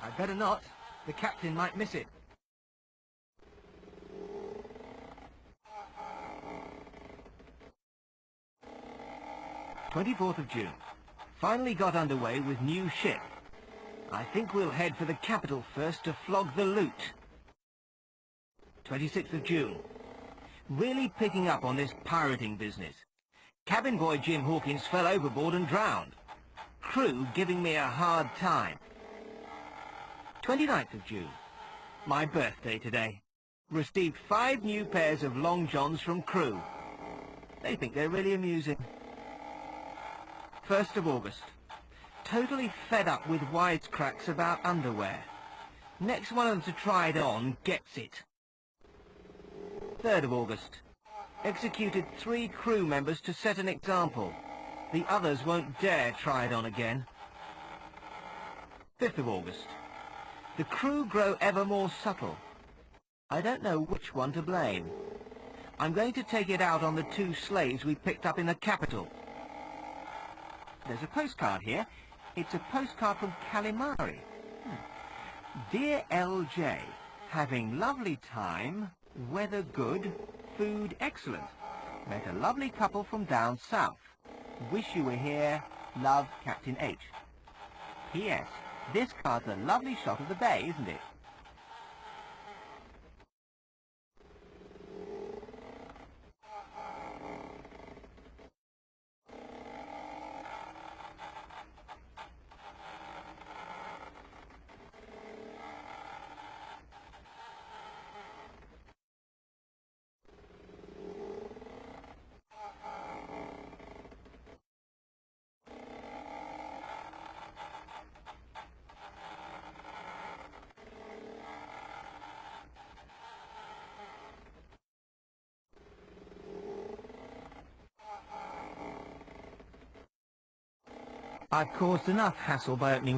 I'd better not. The captain might miss it. June 24th. Finally got underway with new ship. I think we'll head for the capital first to flog the loot. 26th. Really picking up on this pirating business. Cabin boy Jim Hawkins fell overboard and drowned. Crew giving me a hard time. 29th. My birthday today. Received 5 new pairs of long johns from crew. They think they're really amusing. 1st of August. Totally fed up with wisecracks about underwear. Next one of them to try it on gets it. 3rd of August. Executed 3 crew members to set an example. The others won't dare try it on again. 5th of August. The crew grow ever more subtle. I don't know which one to blame. I'm going to take it out on the 2 slaves we picked up in the capital. There's a postcard here. It's a postcard from Calimari. Dear LJ, having lovely time, weather good, food excellent. Met a lovely couple from down south. Wish you were here. Love, Captain H. P.S. This card's a lovely shot of the bay, isn't it? I've caused enough hassle by opening